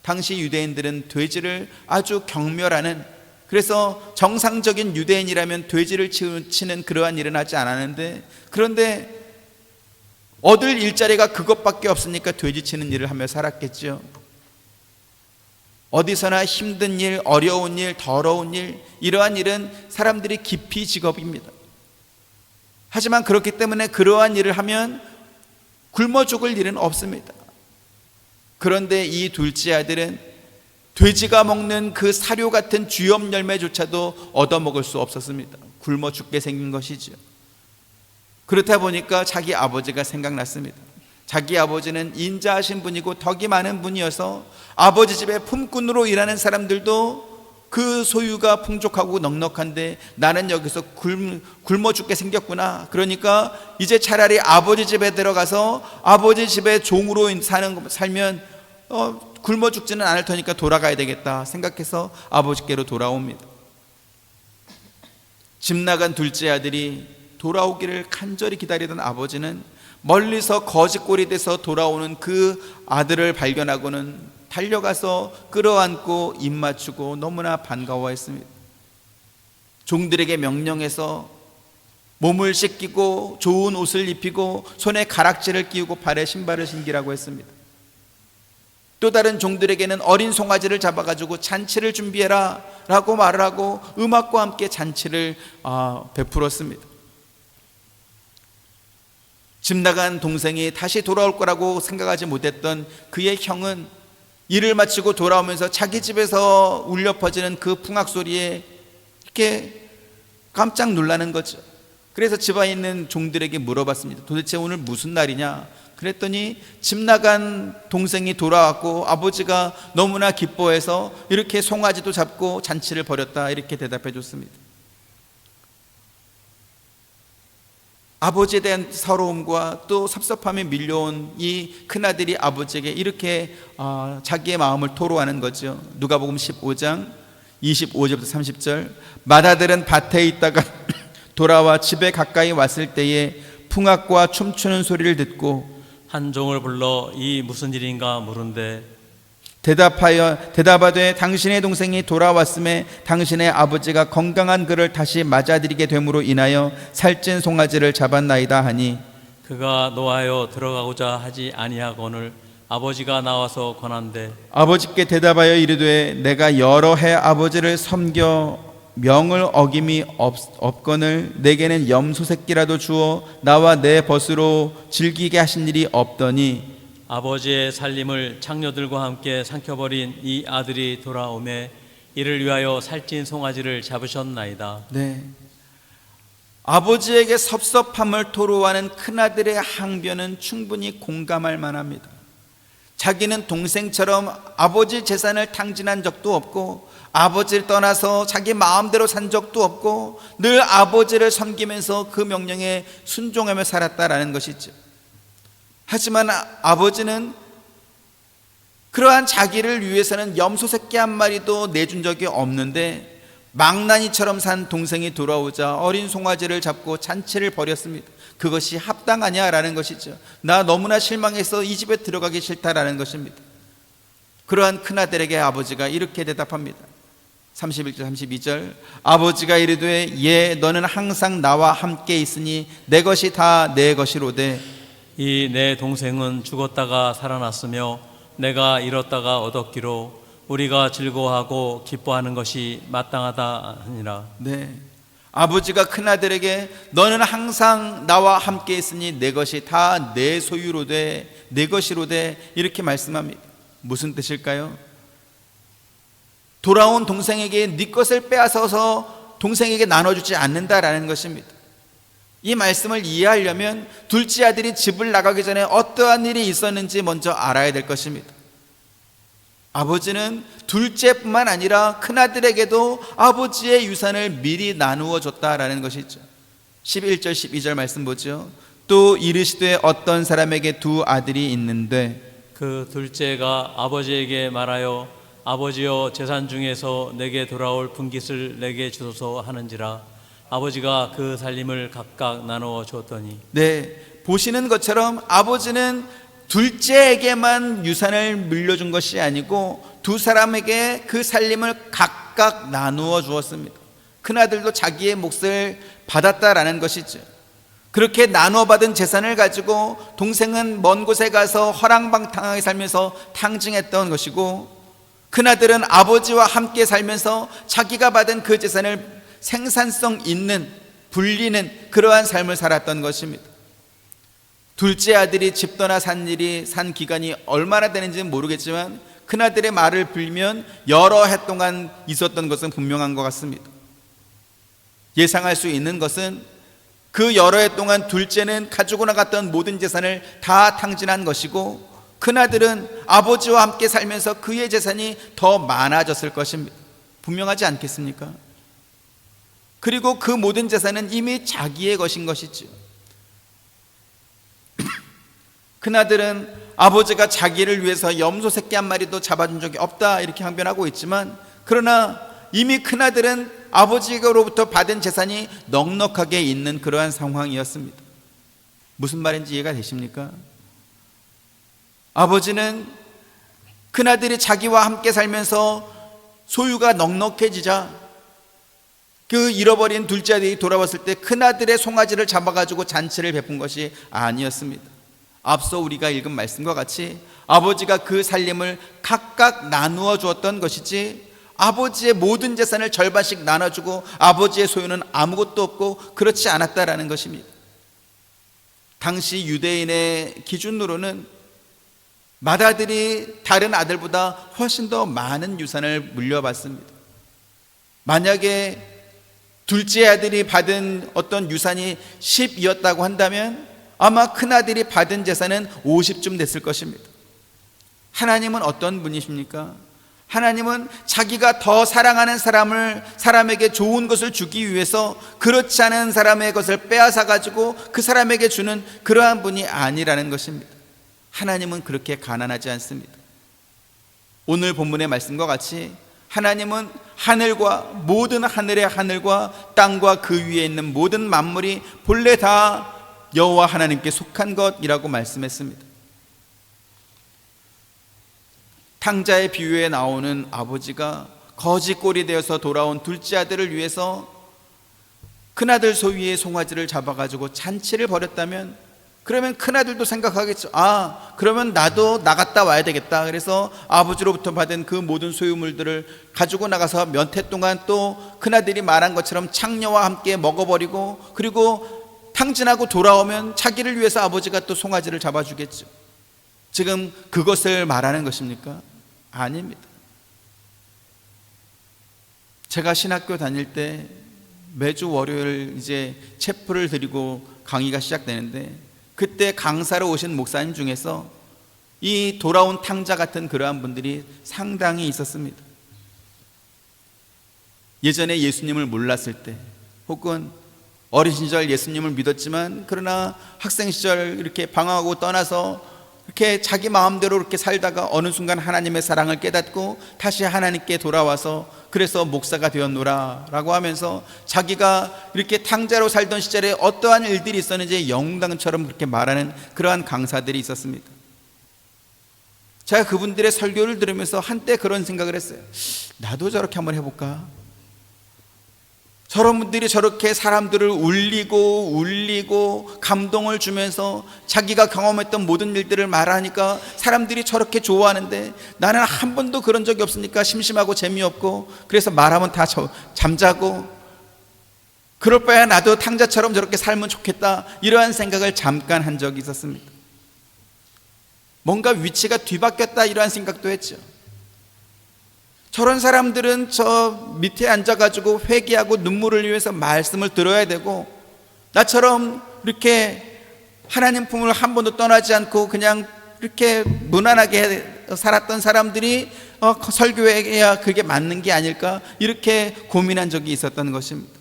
당시 유대인들은 돼지를 아주 경멸하는, 그래서 정상적인 유대인이라면 돼지를 치는 그러한 일은 하지 않았는데, 그런데 얻을 일자리가 그것밖에 없으니까 돼지 치는 일을 하며 살았겠죠. 어디서나 힘든 일, 어려운 일, 더러운 일, 이러한 일은 사람들이 기피 직업입니다. 하지만 그렇기 때문에 그러한 일을 하면 굶어 죽을 일은 없습니다. 그런데 이 둘째 아들은 돼지가 먹는 그 사료 같은 쥐염 열매조차도 얻어먹을 수 없었습니다. 굶어 죽게 생긴 것이죠. 그렇다 보니까 자기 아버지가 생각났습니다. 자기 아버지는 인자하신 분이고 덕이 많은 분이어서 아버지 집에 품꾼으로 일하는 사람들도 그 소유가 풍족하고 넉넉한데 나는 여기서 굶어 죽게 생겼구나. 그러니까 이제 차라리 아버지 집에 들어가서 아버지 집에 종으로 살면 굶어 죽지는 않을 테니까 돌아가야 되겠다 생각해서 아버지께로 돌아옵니다. 집 나간 둘째 아들이 돌아오기를 간절히 기다리던 아버지는 멀리서 거짓골이 돼서 돌아오는 그 아들을 발견하고는 달려가서 끌어안고 입 맞추고 너무나 반가워했습니다. 종들에게 명령해서 몸을 씻기고 좋은 옷을 입히고 손에 가락지를 끼우고 발에 신발을 신기라고 했습니다. 또 다른 종들에게는 어린 송아지를 잡아가지고 잔치를 준비해라 라고 말을 하고 음악과 함께 잔치를 베풀었습니다. 집 나간 동생이 다시 돌아올 거라고 생각하지 못했던 그의 형은 일을 마치고 돌아오면서 자기 집에서 울려 퍼지는 그 풍악 소리에 이렇게 깜짝 놀라는 거죠. 그래서 집안에 있는 종들에게 물어봤습니다. 도대체 오늘 무슨 날이냐? 그랬더니 집 나간 동생이 돌아왔고 아버지가 너무나 기뻐해서 이렇게 송아지도 잡고 잔치를 벌였다 이렇게 대답해 줬습니다. 아버지에 대한 서러움과 또 섭섭함이 밀려온 이 큰아들이 아버지에게 이렇게 자기의 마음을 토로하는 거죠. 누가복음 15장 25절부터 30절. 맏아들은 밭에 있다가 돌아와 집에 가까이 왔을 때에 풍악과 춤추는 소리를 듣고 한 종을 불러 이 무슨 일인가 물은데 대답하되 당신의 동생이 돌아왔음에 당신의 아버지가 건강한 그를 다시 맞아들이게 됨으로 인하여 살찐 송아지를 잡았나이다 하니 그가 노하여 들어가고자 하지 아니하거늘 아버지가 나와서 권한대 아버지께 대답하여 이르되 내가 여러 해 아버지를 섬겨 명을 어김이 없거늘 내게는 염소 새끼라도 주어 나와 내 벗으로 즐기게 하신 일이 없더니 아버지의 살림을 창녀들과 함께 삼켜버린 이 아들이 돌아오매 이를 위하여 살찐 송아지를 잡으셨나이다. 네, 아버지에게 섭섭함을 토로하는 큰아들의 항변은 충분히 공감할 만합니다. 자기는 동생처럼 아버지 재산을 탕진한 적도 없고 아버지를 떠나서 자기 마음대로 산 적도 없고 늘 아버지를 섬기면서 그 명령에 순종하며 살았다라는 것이죠. 하지만 아버지는 그러한 자기를 위해서는 염소 새끼 한 마리도 내준 적이 없는데 망나니처럼 산 동생이 돌아오자 어린 송아지를 잡고 잔치를 벌였습니다. 그것이 합당하냐라는 것이죠. 나 너무나 실망해서 이 집에 들어가기 싫다라는 것입니다. 그러한 큰아들에게 아버지가 이렇게 대답합니다. 31절 32절. 아버지가 이르되 예 너는 항상 나와 함께 있으니 내 것이 다 내 것이로되 이 내 동생은 죽었다가 살아났으며 내가 잃었다가 얻었기로 우리가 즐거워하고 기뻐하는 것이 마땅하다 하니라. 네, 아버지가 큰아들에게 너는 항상 나와 함께 있으니 내 것이 다 내 소유로 돼 내 것이로 돼 이렇게 말씀합니다. 무슨 뜻일까요? 돌아온 동생에게 네 것을 빼앗아서 동생에게 나눠주지 않는다라는 것입니다. 이 말씀을 이해하려면 둘째 아들이 집을 나가기 전에 어떠한 일이 있었는지 먼저 알아야 될 것입니다. 아버지는 둘째뿐만 아니라 큰아들에게도 아버지의 유산을 미리 나누어 줬다라는 것이죠. 11절 12절 말씀 보죠. 또 이르시되 어떤 사람에게 두 아들이 있는데 그 둘째가 아버지에게 말하여 아버지여 재산 중에서 내게 돌아올 분깃을 내게 주소서 하는지라 아버지가 그 살림을 각각 나누어 주었더니 네, 보시는 것처럼 아버지는 둘째에게만 유산을 물려준 것이 아니고 두 사람에게 그 살림을 각각 나누어 주었습니다. 큰아들도 자기의 몫을 받았다라는 것이죠. 그렇게 나누어 받은 재산을 가지고 동생은 먼 곳에 가서 허랑방탕하게 살면서 탕증했던 것이고, 큰아들은 아버지와 함께 살면서 자기가 받은 그 재산을 생산성 있는 불리는 그러한 삶을 살았던 것입니다. 둘째 아들이 집 떠나 산 기간이 얼마나 되는지는 모르겠지만 큰아들의 말을 빌면 여러 해 동안 있었던 것은 분명한 것 같습니다. 예상할 수 있는 것은 그 여러 해 동안 둘째는 가지고 나갔던 모든 재산을 다 탕진한 것이고, 큰아들은 아버지와 함께 살면서 그의 재산이 더 많아졌을 것입니다. 분명하지 않겠습니까? 그리고 그 모든 재산은 이미 자기의 것인 것이죠. 큰아들은 아버지가 자기를 위해서 염소 새끼 한 마리도 잡아준 적이 없다 이렇게 항변하고 있지만, 그러나 이미 큰아들은 아버지로부터 받은 재산이 넉넉하게 있는 그러한 상황이었습니다. 무슨 말인지 이해가 되십니까? 아버지는 큰아들이 자기와 함께 살면서 소유가 넉넉해지자 그 잃어버린 둘째 아들이 돌아왔을 때 큰아들의 송아지를 잡아가지고 잔치를 베푼 것이 아니었습니다. 앞서 우리가 읽은 말씀과 같이 아버지가 그 살림을 각각 나누어 주었던 것이지, 아버지의 모든 재산을 절반씩 나눠주고 아버지의 소유는 아무것도 없고 그렇지 않았다라는 것입니다. 당시 유대인의 기준으로는 맏아들이 다른 아들보다 훨씬 더 많은 유산을 물려받습니다. 만약에 둘째 아들이 받은 어떤 유산이 10이었다고 한다면 아마 큰아들이 받은 재산은 50쯤 됐을 것입니다. 하나님은 어떤 분이십니까? 하나님은 자기가 더 사랑하는 사람에게 좋은 것을 주기 위해서 그렇지 않은 사람의 것을 빼앗아 가지고 그 사람에게 주는 그러한 분이 아니라는 것입니다. 하나님은 그렇게 가난하지 않습니다. 오늘 본문의 말씀과 같이 하나님은 하늘과 모든 하늘의 하늘과 땅과 그 위에 있는 모든 만물이 본래 다 여호와 하나님께 속한 것이라고 말씀했습니다. 탕자의 비유에 나오는 아버지가 거지꼴이 되어서 돌아온 둘째 아들을 위해서 큰아들 소유의 송아지를 잡아가지고 잔치를 벌였다면, 그러면 큰아들도 생각하겠죠. 그러면 나도 나갔다 와야 되겠다. 그래서 아버지로부터 받은 그 모든 소유물들을 가지고 나가서 몇 해 동안 또 큰아들이 말한 것처럼 창녀와 함께 먹어버리고, 그리고 탕진하고 돌아오면 자기를 위해서 아버지가 또 송아지를 잡아주겠죠. 지금 그것을 말하는 것입니까? 아닙니다. 제가 신학교 다닐 때 매주 월요일 이제 체프를 드리고 강의가 시작되는데, 그때 강사로 오신 목사님 중에서 이 돌아온 탕자 같은 그러한 분들이 상당히 있었습니다. 예전에 예수님을 몰랐을 때, 혹은 어린 시절 예수님을 믿었지만 그러나 학생 시절 이렇게 방황하고 떠나서 이렇게 자기 마음대로 이렇게 살다가 어느 순간 하나님의 사랑을 깨닫고 다시 하나님께 돌아와서 그래서 목사가 되었노라 라고 하면서 자기가 이렇게 탕자로 살던 시절에 어떠한 일들이 있었는지 영웅당처럼 그렇게 말하는 그러한 강사들이 있었습니다. 제가 그분들의 설교를 들으면서 한때 그런 생각을 했어요. 나도 저렇게 한번 해볼까? 저런 분들이 저렇게 사람들을 울리고 감동을 주면서 자기가 경험했던 모든 일들을 말하니까 사람들이 저렇게 좋아하는데, 나는 한 번도 그런 적이 없으니까 심심하고 재미없고, 그래서 말하면 다 잠자고, 그럴 바에 나도 탕자처럼 저렇게 살면 좋겠다, 이러한 생각을 잠깐 한 적이 있었습니다. 뭔가 위치가 뒤바뀌었다 이러한 생각도 했죠. 저런 사람들은 저 밑에 앉아가지고 회개하고 눈물을 위해서 말씀을 들어야 되고, 나처럼 이렇게 하나님 품을 한 번도 떠나지 않고 그냥 이렇게 무난하게 살았던 사람들이 설교해야 그게 맞는 게 아닐까, 이렇게 고민한 적이 있었던 것입니다.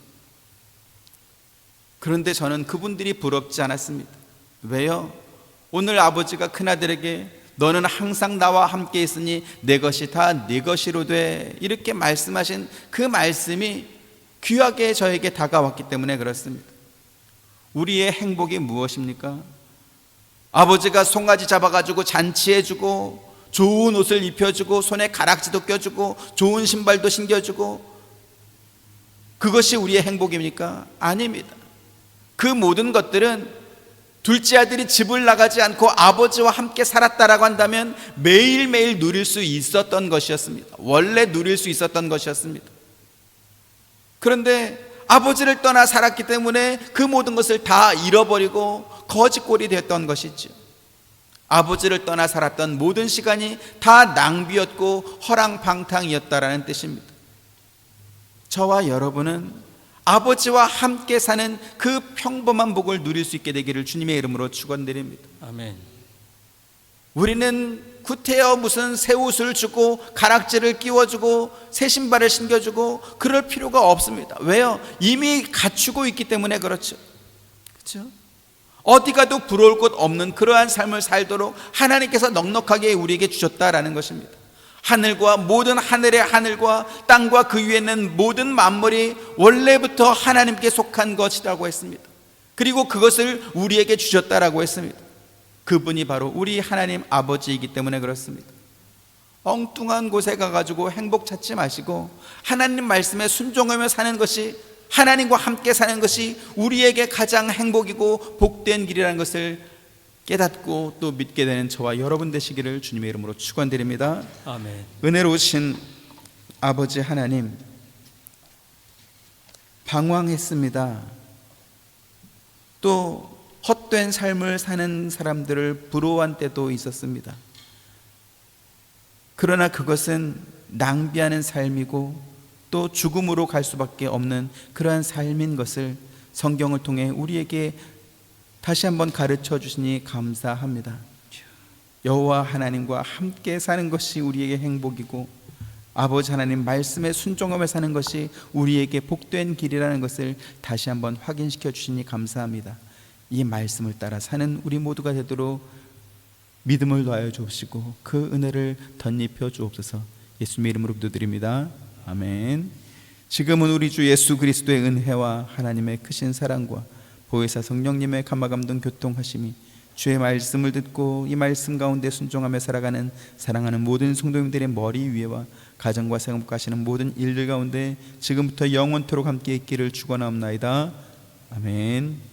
그런데 저는 그분들이 부럽지 않았습니다. 왜요? 오늘 아버지가 큰아들에게 너는 항상 나와 함께 있으니 내 것이 다 네 것이로 돼, 이렇게 말씀하신 그 말씀이 귀하게 저에게 다가왔기 때문에 그렇습니다. 우리의 행복이 무엇입니까? 아버지가 송아지 잡아가지고 잔치해주고 좋은 옷을 입혀주고 손에 가락지도 껴주고 좋은 신발도 신겨주고, 그것이 우리의 행복입니까? 아닙니다. 그 모든 것들은 둘째 아들이 집을 나가지 않고 아버지와 함께 살았다라고 한다면 매일매일 누릴 수 있었던 것이었습니다. 원래 누릴 수 있었던 것이었습니다. 그런데 아버지를 떠나 살았기 때문에 그 모든 것을 다 잃어버리고 거지꼴이 되었던 것이죠. 아버지를 떠나 살았던 모든 시간이 다 낭비였고 허랑방탕이었다라는 뜻입니다. 저와 여러분은 아버지와 함께 사는 그 평범한 복을 누릴 수 있게 되기를 주님의 이름으로 축원드립니다. 아멘. 우리는 구태여 무슨 새 옷을 주고 가락지를 끼워주고 새 신발을 신겨주고 그럴 필요가 없습니다. 왜요? 이미 갖추고 있기 때문에 그렇죠. 그렇죠? 어디 가도 부러울 것 없는 그러한 삶을 살도록 하나님께서 넉넉하게 우리에게 주셨다라는 것입니다. 하늘과 모든 하늘의 하늘과 땅과 그 위에 있는 모든 만물이 원래부터 하나님께 속한 것이라고 했습니다. 그리고 그것을 우리에게 주셨다라고 했습니다. 그분이 바로 우리 하나님 아버지이기 때문에 그렇습니다. 엉뚱한 곳에 가가지고 행복 찾지 마시고 하나님 말씀에 순종하며 사는 것이, 하나님과 함께 사는 것이 우리에게 가장 행복이고 복된 길이라는 것을 깨닫고 또 믿게 되는 저와 여러분 되시기를 주님의 이름으로 축원드립니다. 아멘. 은혜로우신 아버지 하나님, 방황했습니다. 또 헛된 삶을 사는 사람들을 부러워한 때도 있었습니다. 그러나 그것은 낭비하는 삶이고 또 죽음으로 갈 수밖에 없는 그러한 삶인 것을 성경을 통해 우리에게 다시 한번 가르쳐 주시니 감사합니다. 여호와 하나님과 함께 사는 것이 우리에게 행복이고 아버지 하나님 말씀에 순종하며 사는 것이 우리에게 복된 길이라는 것을 다시 한번 확인시켜 주시니 감사합니다. 이 말씀을 따라 사는 우리 모두가 되도록 믿음을 더하여 주옵시고 그 은혜를 덧입혀 주옵소서. 예수님의 이름으로 기도드립니다. 아멘. 지금은 우리 주 예수 그리스도의 은혜와 하나님의 크신 사랑과 보혜사 성령님의 감화감동 교통하심이 주의 말씀을 듣고 이 말씀 가운데 순종하며 살아가는 사랑하는 모든 성도님들의 머리 위에와 가정과 생업과 하시는 모든 일들 가운데 지금부터 영원토록 함께 있기를 축원하옵나이다. 아멘.